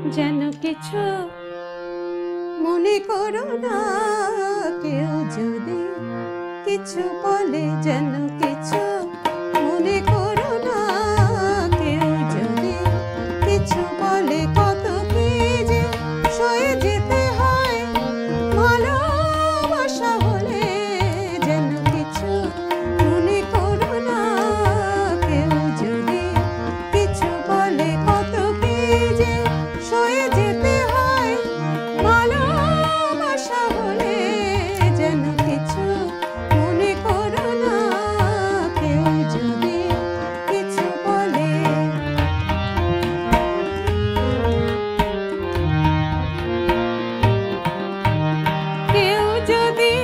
যেন কিছু মনে করো না, কেউ যদি কিছু বলে যেন কিছু মনে করো না, কেউ যদি কিছু বলে কত কি যে সয়ে যেতে হয় ভালোবাসা হলে, যেন কিছু মনে করো না, কেউ যদি কিছু বলে কত কি যে সয়ে যেতে হয় ভালোবাসা হলে, যেন কিছু মনে করো না, কেউ যদি কিছু বলে। কেউ যদি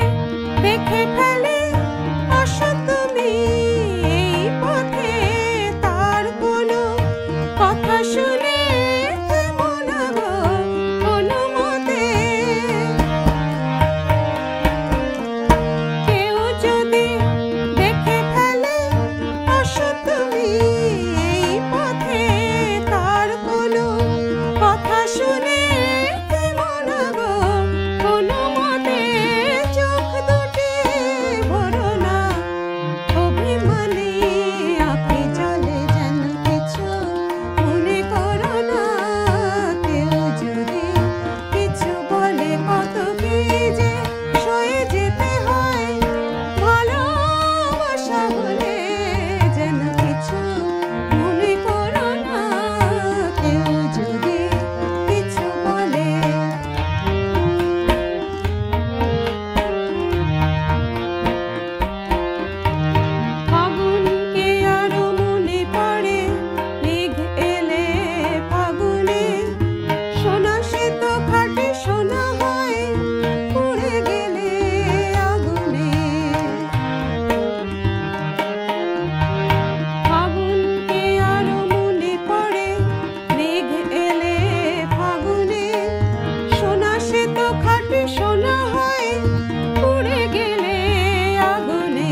দেখে ফেলে আসো তুমি এই পথে, তার কোনো কথা শুনে থেমো না গো কোনো মতে। কেউ যদি দেখে ফেলে আসো তুমি এই পথে, তার কোনো কথা শুনে থেমো না গো কোনো মতে। চোখ দুটি ভরো না অভিমানে আঁখি জলে, যেন কিছু মনে করো না, কেউ যদি কিছু বলে কত কি যে সয়ে যেতে হয় ভালোবাসা হলে, যেন কিছু মনে করো না, কেউ যদি কিছু বলে। ফাগুনকে আরো মনে পড়ে, মেঘ এলে ফাগুনে, সোনা সে তো খাঁটি সোনা হয় পুড়ে গেলে আগুনে। ফাগুনকে আরো মনে পড়ে, মেঘ এলে ফাগুনে, সোনা সে তো খাঁটি সোনা হয় পুড়ে গেলে আগুনে।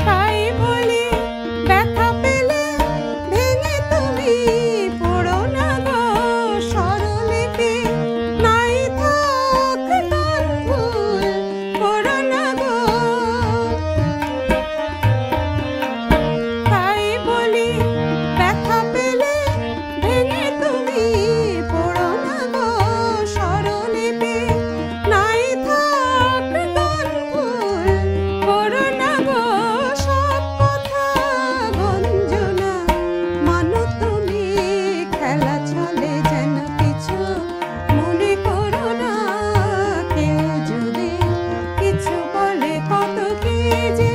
তাই বলি ব্যথা পেলে ভেঙে তুমি পড়ো না গো স্বরলিপি, নাই থাক তার ভুল করো না গো। তাই বলি ব্যথা পেলে ভেঙে তুমি পড়ো না গো স্বরলিপি, নাই থাক তার ভুল করো না গো। সব কথা গঞ্জনা মানো তুমি খেলা চলে, যেন কিছু মনে করো না, কেউ যদি কিছু বলে কত কি যে